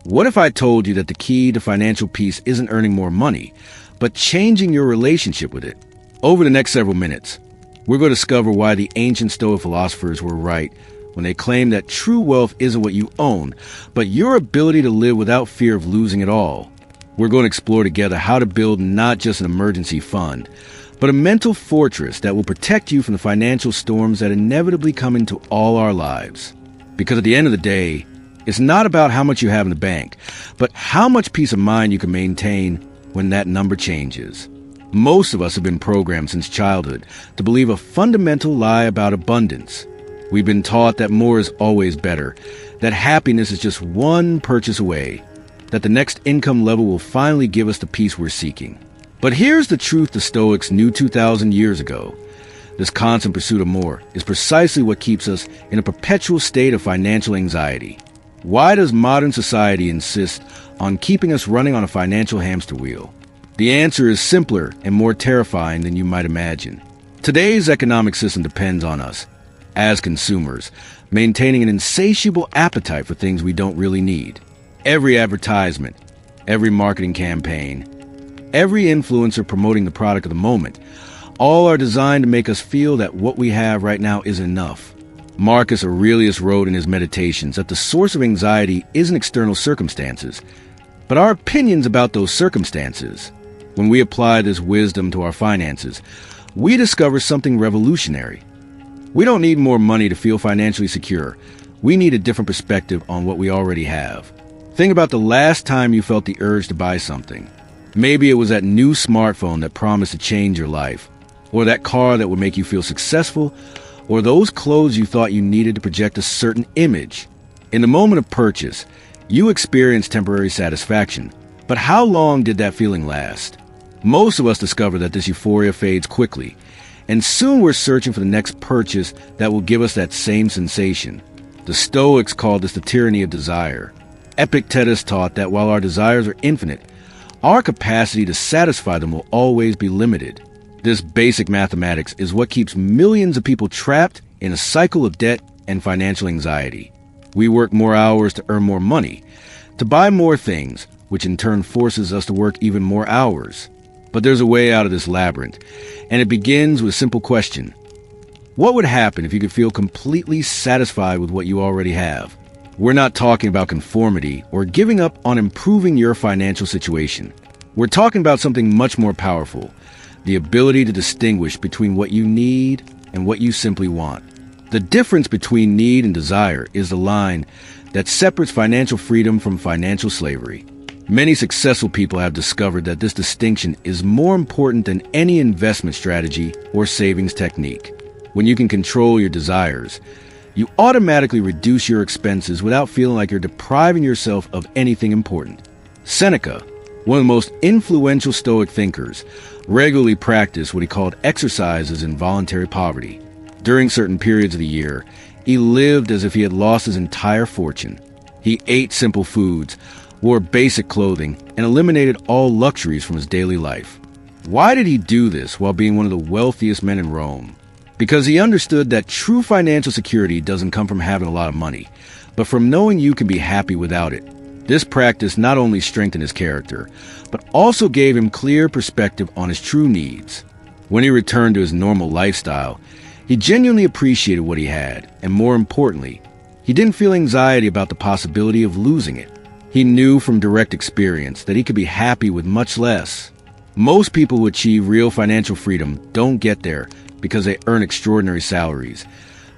What if I told you that the key to financial peace isn't earning more money, but changing your relationship with it? Over the next several minutes, we're going to discover why the ancient Stoic philosophers were right when they claimed that true wealth isn't what you own, but your ability to live without fear of losing it all. We're going to explore together how to build not just an emergency fund, but a mental fortress that will protect you from the financial storms that inevitably come into all our lives. Because at the end of the day, it's not about how much you have in the bank, but how much peace of mind you can maintain when that number changes. Most of us have been programmed since childhood to believe a fundamental lie about abundance. We've been taught that more is always better, that happiness is just one purchase away, that the next income level will finally give us the peace we're seeking. But here's the truth the Stoics knew 2,000 years ago. This constant pursuit of more is precisely what keeps us in a perpetual state of financial anxiety. Why does modern society insist on keeping us running on a financial hamster wheel? The answer is simpler and more terrifying than you might imagine. Today's economic system depends on us, as consumers, maintaining an insatiable appetite for things we don't really need. Every advertisement, every marketing campaign, every influencer promoting the product of the moment, all are designed to make us feel that what we have right now isn't enough. Marcus Aurelius wrote in his Meditations that the source of anxiety isn't external circumstances, but our opinions about those circumstances. When we apply this wisdom to our finances, we discover something revolutionary. We don't need more money to feel financially secure. We need a different perspective on what we already have. Think about the last time you felt the urge to buy something. Maybe it was that new smartphone that promised to change your life, or that car that would make you feel successful, or those clothes you thought you needed to project a certain image. In the moment of purchase, you experienced temporary satisfaction, but how long did that feeling last? Most of us discover that this euphoria fades quickly, and soon we're searching for the next purchase that will give us that same sensation. The Stoics called this the tyranny of desire. Epictetus taught that while our desires are infinite, our capacity to satisfy them will always be limited. This basic mathematics is what keeps millions of people trapped in a cycle of debt and financial anxiety. We work more hours to earn more money, to buy more things, which in turn forces us to work even more hours. But there's a way out of this labyrinth, and it begins with a simple question. What would happen if you could feel completely satisfied with what you already have? We're not talking about conformity or giving up on improving your financial situation. We're talking about something much more powerful, the ability to distinguish between what you need and what you simply want. The difference between need and desire is the line that separates financial freedom from financial slavery. Many successful people have discovered that this distinction is more important than any investment strategy or savings technique. When you can control your desires, you automatically reduce your expenses without feeling like you're depriving yourself of anything important. Seneca, one of the most influential Stoic thinkers, regularly practiced what he called exercises in voluntary poverty. During certain periods of the year, he lived as if he had lost his entire fortune. He ate simple foods, wore basic clothing, and eliminated all luxuries from his daily life. Why did he do this while being one of the wealthiest men in Rome? Because he understood that true financial security doesn't come from having a lot of money, but from knowing you can be happy without it. This practice not only strengthened his character, but also gave him clear perspective on his true needs. When he returned to his normal lifestyle, he genuinely appreciated what he had, and more importantly, he didn't feel anxiety about the possibility of losing it. He knew from direct experience that he could be happy with much less. Most people who achieve real financial freedom don't get there because they earn extraordinary salaries,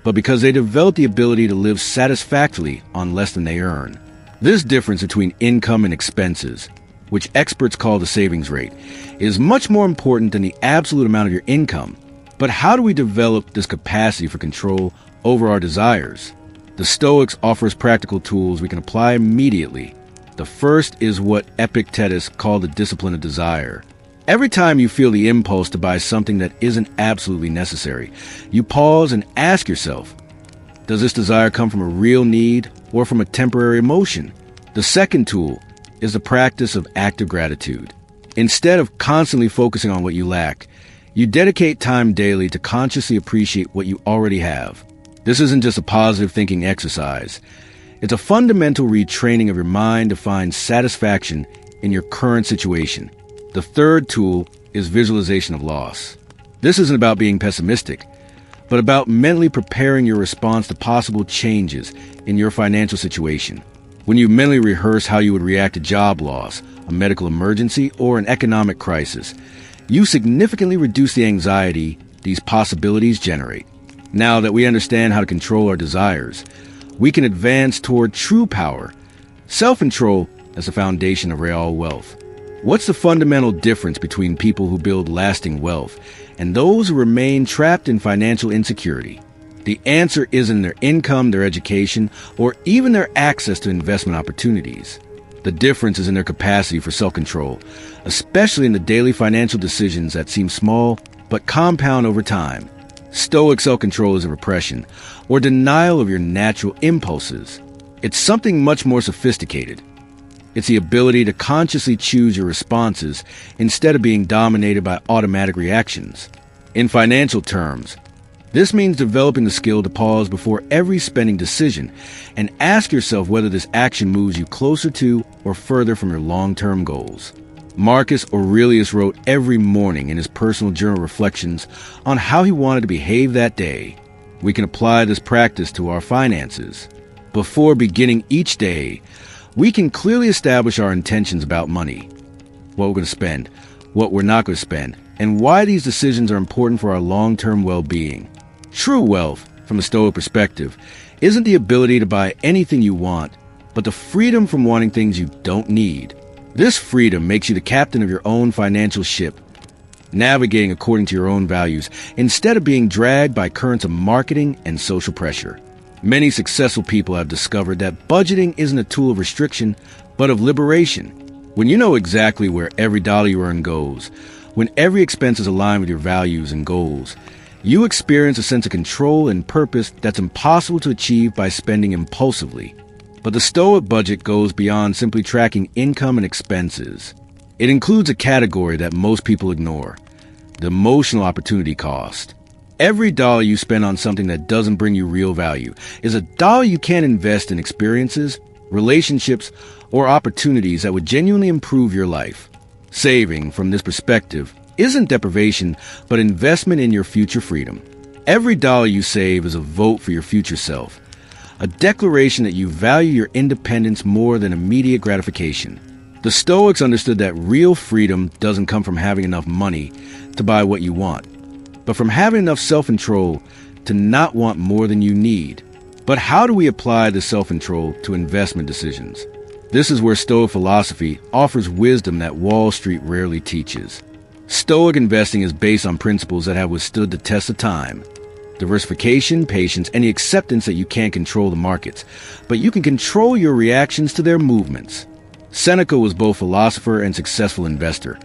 but because they develop the ability to live satisfactorily on less than they earn. This difference between income and expenses, which experts call the savings rate, is much more important than the absolute amount of your income. But how do we develop this capacity for control over our desires? The Stoics offer us practical tools we can apply immediately. The first is what Epictetus called the discipline of desire. Every time you feel the impulse to buy something that isn't absolutely necessary, you pause and ask yourself, does this desire come from a real need or from a temporary emotion? The second tool is the practice of active gratitude. Instead of constantly focusing on what you lack, you dedicate time daily to consciously appreciate what you already have. This isn't just a positive thinking exercise. It's a fundamental retraining of your mind to find satisfaction in your current situation. The third tool is visualization of loss. This isn't about being pessimistic, but about mentally preparing your response to possible changes in your financial situation. When you mentally rehearse how you would react to job loss, a medical emergency, or an economic crisis, you significantly reduce the anxiety these possibilities generate. Now that we understand how to control our desires, we can advance toward true power, self-control as the foundation of real wealth. What's the fundamental difference between people who build lasting wealth and those who remain trapped in financial insecurity? The answer isn't their income, their education, or even their access to investment opportunities. The difference is in their capacity for self-control, especially in the daily financial decisions that seem small but compound over time. Stoic self-control is a repression or denial of your natural impulses. It's something much more sophisticated. It's the ability to consciously choose your responses instead of being dominated by automatic reactions. In financial terms, this means developing the skill to pause before every spending decision and ask yourself whether this action moves you closer to or further from your long-term goals. Marcus Aurelius wrote every morning in his personal journal reflections on how he wanted to behave that day. We can apply this practice to our finances. Before beginning each day, we can clearly establish our intentions about money, what we're going to spend, what we're not going to spend, and why these decisions are important for our long-term well-being. True wealth, from a Stoic perspective, isn't the ability to buy anything you want, but the freedom from wanting things you don't need. This freedom makes you the captain of your own financial ship, navigating according to your own values, instead of being dragged by currents of marketing and social pressure. Many successful people have discovered that budgeting isn't a tool of restriction, but of liberation. When you know exactly where every dollar you earn goes, when every expense is aligned with your values and goals, you experience a sense of control and purpose that's impossible to achieve by spending impulsively. But the Stoic budget goes beyond simply tracking income and expenses. It includes a category that most people ignore: the emotional opportunity cost. Every dollar you spend on something that doesn't bring you real value is a dollar you can't invest in experiences, relationships, or opportunities that would genuinely improve your life. Saving, from this perspective, isn't deprivation, but investment in your future freedom. Every dollar you save is a vote for your future self, a declaration that you value your independence more than immediate gratification. The Stoics understood that real freedom doesn't come from having enough money to buy what you want, but from having enough self-control to not want more than you need. But how do we apply this self-control to investment decisions? This is where Stoic philosophy offers wisdom that Wall Street rarely teaches. Stoic investing is based on principles that have withstood the test of time: diversification, patience, and the acceptance that you can't control the markets, but you can control your reactions to their movements. Seneca was both philosopher and successful investor,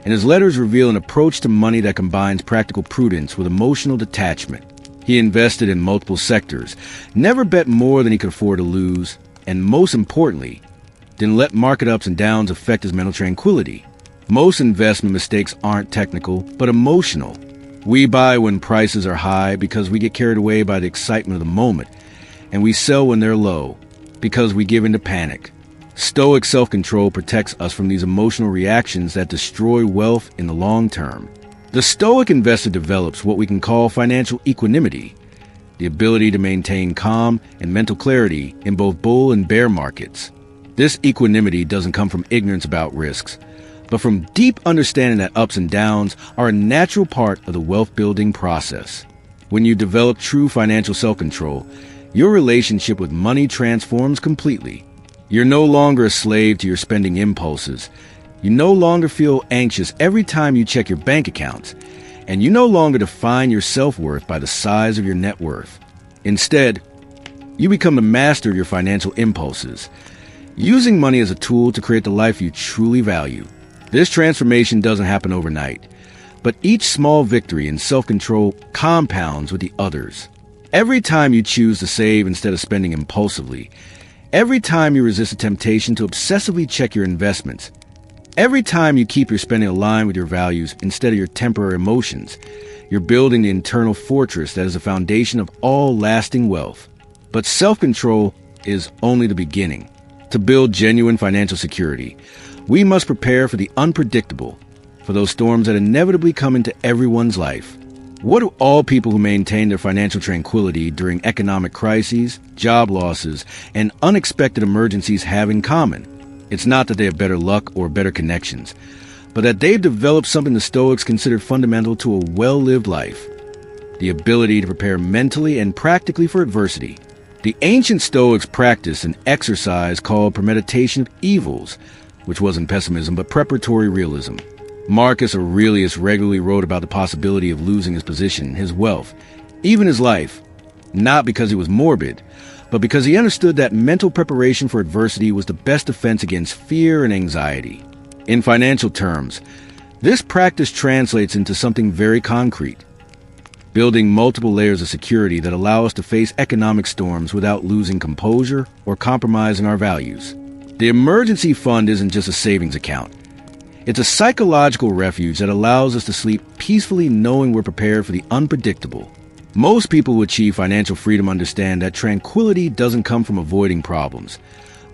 and his letters reveal an approach to money that combines practical prudence with emotional detachment. He invested in multiple sectors, never bet more than he could afford to lose, and most importantly, didn't let market ups and downs affect his mental tranquility. Most investment mistakes aren't technical, but emotional. We buy when prices are high because we get carried away by the excitement of the moment, and we sell when they're low because we give in to panic. Stoic self-control protects us from these emotional reactions that destroy wealth in the long term. The Stoic investor develops what we can call financial equanimity, the ability to maintain calm and mental clarity in both bull and bear markets. This equanimity doesn't come from ignorance about risks, but from deep understanding that ups and downs are a natural part of the wealth-building process. When you develop true financial self-control, your relationship with money transforms completely. You're no longer a slave to your spending impulses. You no longer feel anxious every time you check your bank accounts, and you no longer define your self-worth by the size of your net worth. Instead, you become the master of your financial impulses, using money as a tool to create the life you truly value. This transformation doesn't happen overnight, but each small victory in self-control compounds with the others. Every time you choose to save instead of spending impulsively, every time you resist the temptation to obsessively check your investments, every time you keep your spending aligned with your values instead of your temporary emotions, you're building the internal fortress that is the foundation of all lasting wealth. But self-control is only the beginning. To build genuine financial security, we must prepare for the unpredictable, for those storms that inevitably come into everyone's life. What do all people who maintain their financial tranquility during economic crises, job losses, and unexpected emergencies have in common? It's not that they have better luck or better connections, but that they've developed something the Stoics considered fundamental to a well-lived life: the ability to prepare mentally and practically for adversity. The ancient Stoics practiced an exercise called premeditation of evils, which wasn't pessimism but preparatory realism. Marcus Aurelius regularly wrote about the possibility of losing his position, his wealth, even his life, not because he was morbid, but because he understood that mental preparation for adversity was the best defense against fear and anxiety. In financial terms, this practice translates into something very concrete: building multiple layers of security that allow us to face economic storms without losing composure or compromising our values. The emergency fund isn't just a savings account. It's a psychological refuge that allows us to sleep peacefully knowing we're prepared for the unpredictable. Most people who achieve financial freedom understand that tranquility doesn't come from avoiding problems,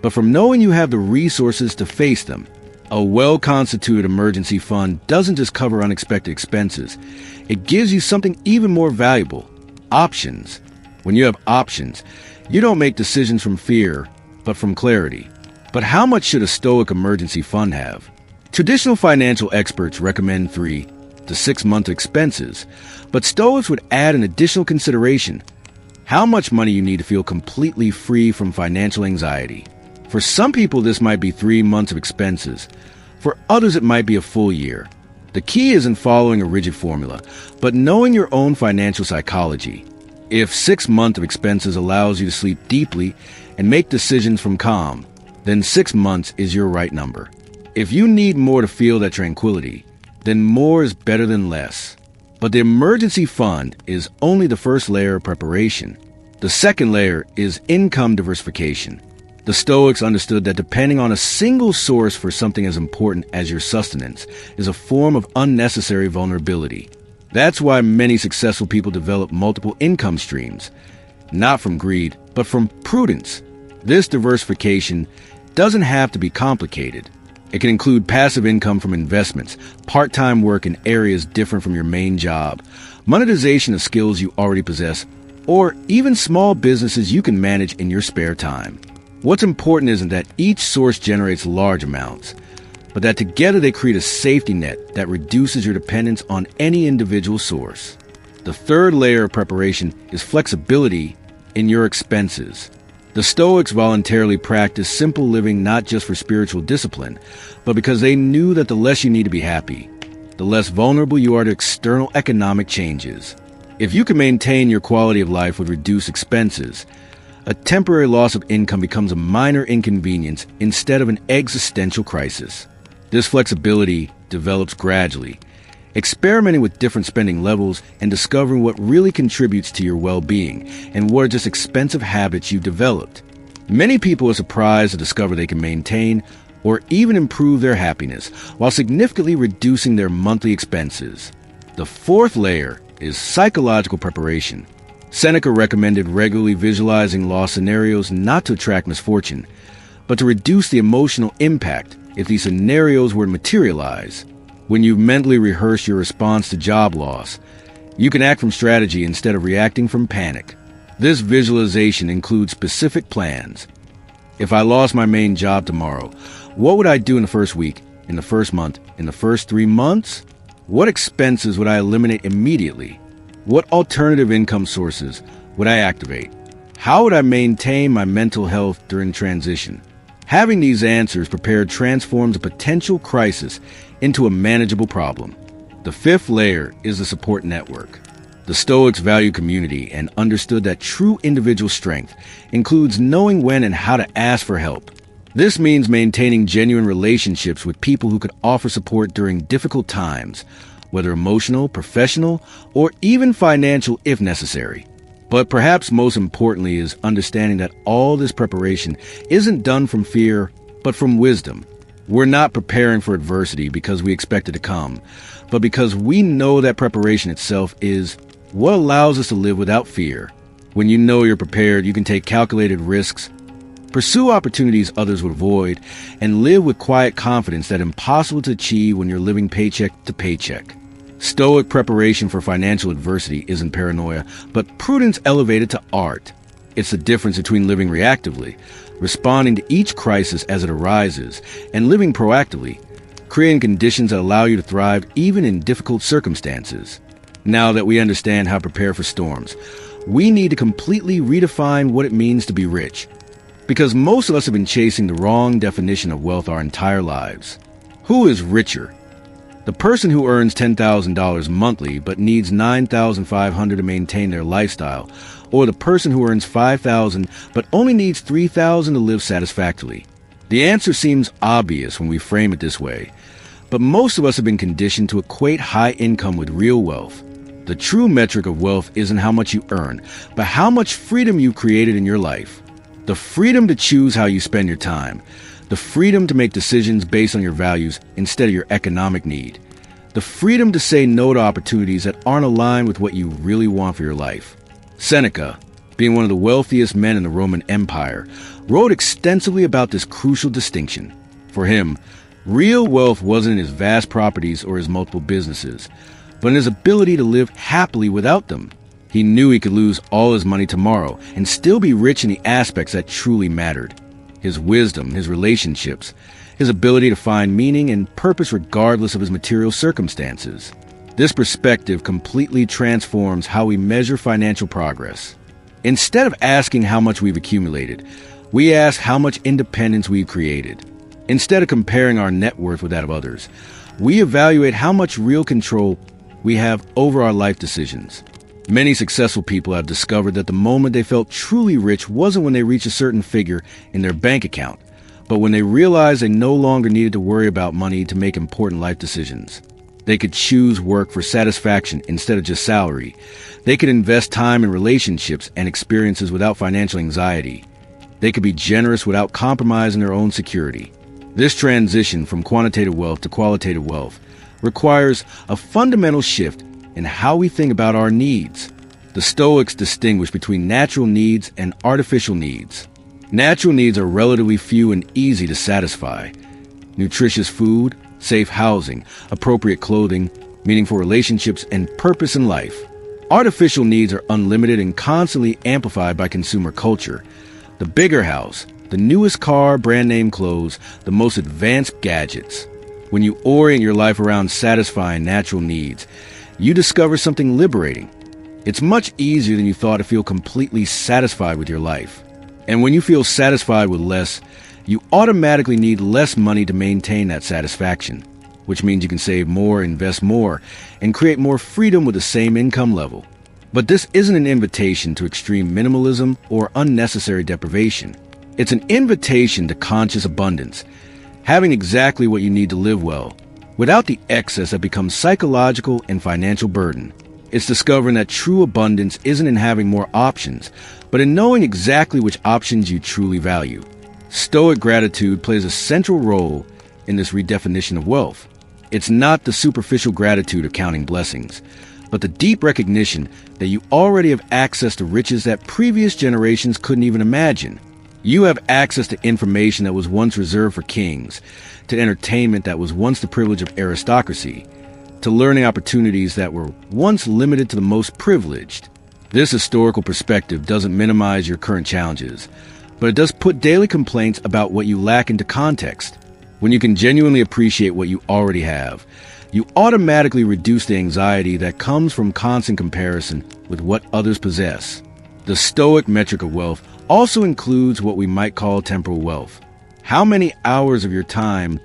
but from knowing you have the resources to face them. A well-constituted emergency fund doesn't just cover unexpected expenses. It gives you something even more valuable: options. When you have options, you don't make decisions from fear, but from clarity. But how much should a Stoic emergency fund have? Traditional financial experts recommend 3 to 6 month expenses, but Stoics would add an additional consideration: how much money you need to feel completely free from financial anxiety. For some people, this might be 3 months of expenses. For others, it might be a full year. The key isn't following a rigid formula, but knowing your own financial psychology. If 6 months of expenses allows you to sleep deeply and make decisions from calm, then 6 months is your right number. If you need more to feel that tranquility, then more is better than less. But the emergency fund is only the first layer of preparation. The second layer is income diversification. The Stoics understood that depending on a single source for something as important as your sustenance is a form of unnecessary vulnerability. That's why many successful people develop multiple income streams, not from greed, but from prudence. This diversification doesn't have to be complicated. It can include passive income from investments, part-time work in areas different from your main job, monetization of skills you already possess, or even small businesses you can manage in your spare time. What's important isn't that each source generates large amounts, but that together they create a safety net that reduces your dependence on any individual source. The third layer of preparation is flexibility in your expenses. The Stoics voluntarily practiced simple living not just for spiritual discipline, but because they knew that the less you need to be happy, the less vulnerable you are to external economic changes. If you can maintain your quality of life with reduced expenses, a temporary loss of income becomes a minor inconvenience instead of an existential crisis. This flexibility develops gradually, experimenting with different spending levels and discovering what really contributes to your well-being and what are just expensive habits you've developed. Many people are surprised to discover they can maintain or even improve their happiness while significantly reducing their monthly expenses. The fourth layer is psychological preparation. Seneca recommended regularly visualizing loss scenarios not to attract misfortune, but to reduce the emotional impact if these scenarios were to materialize. When you mentally rehearse your response to job loss, you can act from strategy instead of reacting from panic. This visualization includes specific plans. If I lost my main job tomorrow, what would I do in the first week, in the first month, in the first 3 months? What expenses would I eliminate immediately? What alternative income sources would I activate? How would I maintain my mental health during transition? Having these answers prepared transforms a potential crisis into a manageable problem. The fifth layer is the support network. The Stoics valued community and understood that true individual strength includes knowing when and how to ask for help. This means maintaining genuine relationships with people who could offer support during difficult times, whether emotional, professional, or even financial if necessary. But perhaps most importantly is understanding that all this preparation isn't done from fear, but from wisdom. We're not preparing for adversity because we expect it to come, but because we know that preparation itself is what allows us to live without fear. When you know you're prepared, you can take calculated risks, Pursue opportunities others would avoid, and live with quiet confidence that impossible to achieve when you're living paycheck to paycheck. Stoic preparation for financial adversity isn't paranoia, but prudence elevated to art. It's the difference between living reactively, responding to each crisis as it arises, and living proactively, creating conditions that allow you to thrive even in difficult circumstances. Now that we understand how to prepare for storms, we need to completely redefine what it means to be rich. Because most of us have been chasing the wrong definition of wealth our entire lives. Who is richer? The person who earns $10,000 monthly but needs $9,500 to maintain their lifestyle, or the person who earns $5,000 but only needs $3,000 to live satisfactorily? The answer seems obvious when we frame it this way, but most of us have been conditioned to equate high income with real wealth. The true metric of wealth isn't how much you earn, but how much freedom you've created in your life. The freedom to choose how you spend your time. The freedom to make decisions based on your values instead of your economic need. The freedom to say no to opportunities that aren't aligned with what you really want for your life. Seneca, being one of the wealthiest men in the Roman Empire, wrote extensively about this crucial distinction. For him, real wealth wasn't in his vast properties or his multiple businesses, but in his ability to live happily without them. He knew he could lose all his money tomorrow and still be rich in the aspects that truly mattered. His wisdom, his relationships, his ability to find meaning and purpose regardless of his material circumstances. This perspective completely transforms how we measure financial progress. Instead of asking how much we've accumulated, we ask how much independence we've created. Instead of comparing our net worth with that of others, we evaluate how much real control we have over our life decisions. Many successful people have discovered that the moment they felt truly rich wasn't when they reached a certain figure in their bank account, but when they realized they no longer needed to worry about money to make important life decisions. They could choose work for satisfaction instead of just salary. They could invest time in relationships and experiences without financial anxiety. They could be generous without compromising their own security. This transition from quantitative wealth to qualitative wealth requires a fundamental shift in how we think about our needs. The Stoics distinguish between natural needs and artificial needs. Natural needs are relatively few and easy to satisfy. Nutritious food, safe housing, appropriate clothing, meaningful relationships, and purpose in life. Artificial needs are unlimited and constantly amplified by consumer culture. The bigger house, the newest car, brand name clothes, the most advanced gadgets. When you orient your life around satisfying natural needs, you discover something liberating. It's much easier than you thought to feel completely satisfied with your life. And when you feel satisfied with less, you automatically need less money to maintain that satisfaction, which means you can save more, invest more, and create more freedom with the same income level. But this isn't an invitation to extreme minimalism or unnecessary deprivation. It's an invitation to conscious abundance, having exactly what you need to live well, without the excess that becomes psychological and financial burden. It's discovering that true abundance isn't in having more options, but in knowing exactly which options you truly value. Stoic gratitude plays a central role in this redefinition of wealth. It's not the superficial gratitude of counting blessings, but the deep recognition that you already have access to riches that previous generations couldn't even imagine. You have access to information that was once reserved for kings, to entertainment that was once the privilege of aristocracy, to learning opportunities that were once limited to the most privileged. This historical perspective doesn't minimize your current challenges, but it does put daily complaints about what you lack into context. When you can genuinely appreciate what you already have, you automatically reduce the anxiety that comes from constant comparison with what others possess. The Stoic metric of wealth also includes what we might call temporal wealth. How many hours of your time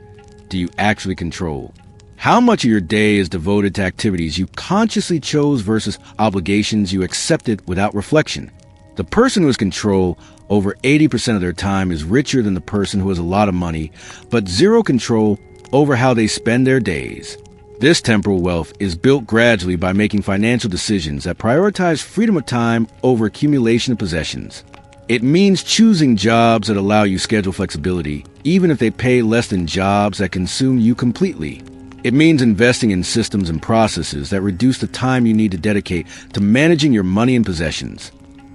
do you actually control? How much of your day is devoted to activities you consciously chose versus obligations you accepted without reflection? The person who has control over 80% of their time is richer than the person who has a lot of money, but zero control over how they spend their days. This temporal wealth is built gradually by making financial decisions that prioritize freedom of time over accumulation of possessions. It means choosing jobs that allow you schedule flexibility, even if they pay less than jobs that consume you completely. It means investing in systems and processes that reduce the time you need to dedicate to managing your money and possessions.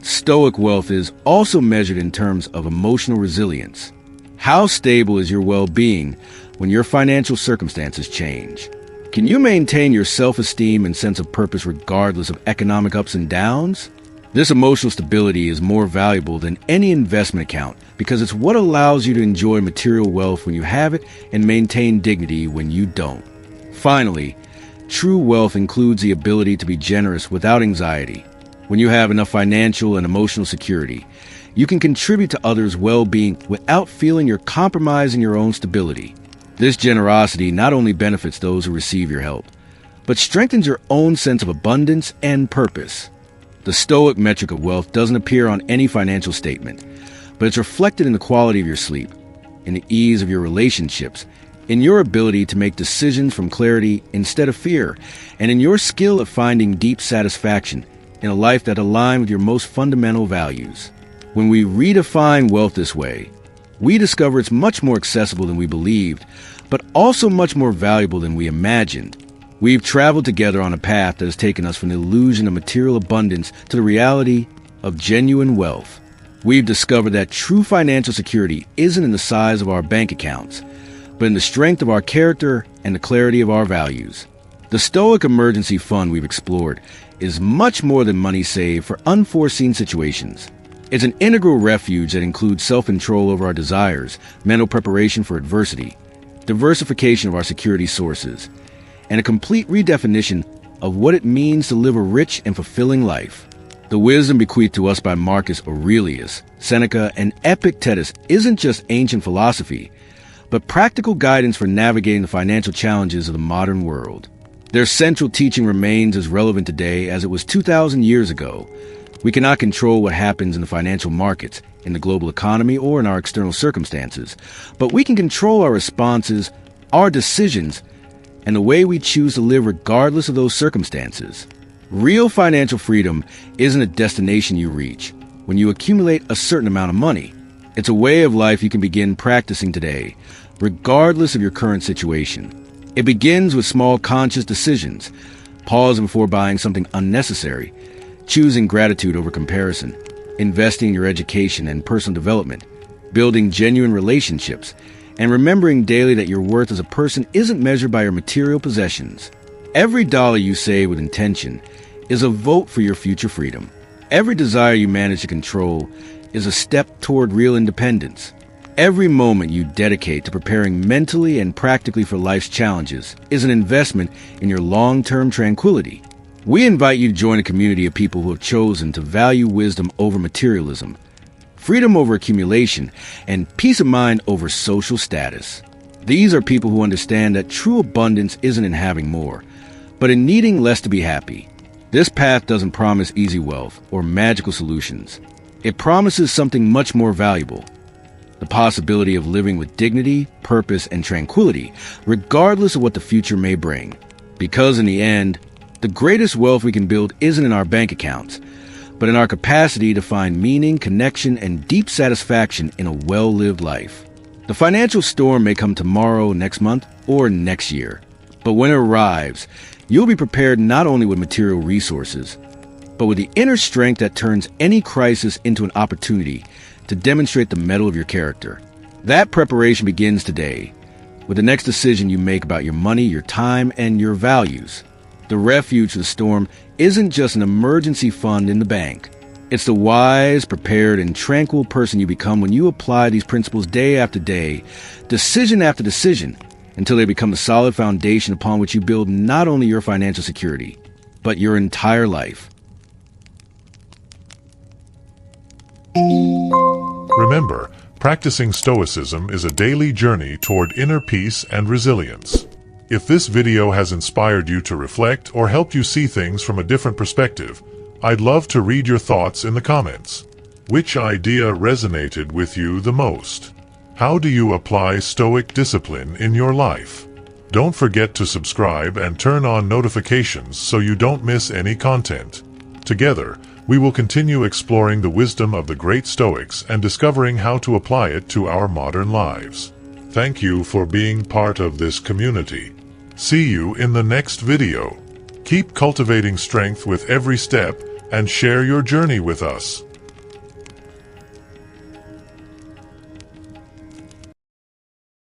Stoic wealth is also measured in terms of emotional resilience. How stable is your well-being when your financial circumstances change? Can you maintain your self-esteem and sense of purpose regardless of economic ups and downs? This emotional stability is more valuable than any investment account because it's what allows you to enjoy material wealth when you have it and maintain dignity when you don't. Finally, true wealth includes the ability to be generous without anxiety. When you have enough financial and emotional security, you can contribute to others' well-being without feeling you're compromising your own stability. This generosity not only benefits those who receive your help, but strengthens your own sense of abundance and purpose. The Stoic metric of wealth doesn't appear on any financial statement, but it's reflected in the quality of your sleep, in the ease of your relationships, in your ability to make decisions from clarity instead of fear, and in your skill of finding deep satisfaction in a life that aligns with your most fundamental values. When we redefine wealth this way, we discover it's much more accessible than we believed, but also much more valuable than we imagined. We've traveled together on a path that has taken us from the illusion of material abundance to the reality of genuine wealth. We've discovered that true financial security isn't in the size of our bank accounts, but in the strength of our character and the clarity of our values. The Stoic Emergency Fund we've explored is much more than money saved for unforeseen situations. It's an integral refuge that includes self-control over our desires, mental preparation for adversity, diversification of our security sources, and a complete redefinition of what it means to live a rich and fulfilling life. The wisdom bequeathed to us by Marcus Aurelius, Seneca, and Epictetus isn't just ancient philosophy, but practical guidance for navigating the financial challenges of the modern world. Their central teaching remains as relevant today as it was 2,000 years ago. We cannot control what happens in the financial markets, in the global economy, or in our external circumstances, but we can control our responses, our decisions, and the way we choose to live regardless of those circumstances. Real financial freedom isn't a destination you reach when you accumulate a certain amount of money. It's a way of life you can begin practicing today, regardless of your current situation. It begins with small conscious decisions, pausing before buying something unnecessary, choosing gratitude over comparison, investing in your education and personal development, building genuine relationships, and remembering daily that your worth as a person isn't measured by your material possessions. Every dollar you save with intention is a vote for your future freedom. Every desire you manage to control is a step toward real independence. Every moment you dedicate to preparing mentally and practically for life's challenges is an investment in your long-term tranquility. We invite you to join a community of people who have chosen to value wisdom over materialism, freedom over accumulation, and peace of mind over social status. These are people who understand that true abundance isn't in having more, but in needing less to be happy. This path doesn't promise easy wealth or magical solutions. It promises something much more valuable: the possibility of living with dignity, purpose, and tranquility, regardless of what the future may bring. Because in the end, the greatest wealth we can build isn't in our bank accounts, but in our capacity to find meaning, connection, and deep satisfaction in a well-lived life. The financial storm may come tomorrow, next month, or next year, but when it arrives, you'll be prepared not only with material resources, but with the inner strength that turns any crisis into an opportunity to demonstrate the mettle of your character. That preparation begins today, with the next decision you make about your money, your time, and your values. The refuge for the storm isn't just an emergency fund in the bank. It's the wise, prepared, and tranquil person you become when you apply these principles day after day, decision after decision, until they become the solid foundation upon which you build not only your financial security, but your entire life. Remember, practicing Stoicism is a daily journey toward inner peace and resilience. If this video has inspired you to reflect or helped you see things from a different perspective, I'd love to read your thoughts in the comments. Which idea resonated with you the most? How do you apply Stoic discipline in your life? Don't forget to subscribe and turn on notifications so you don't miss any content. Together, we will continue exploring the wisdom of the great Stoics and discovering how to apply it to our modern lives. Thank you for being part of this community. See you in the next video. Keep cultivating strength with every step and share your journey with us.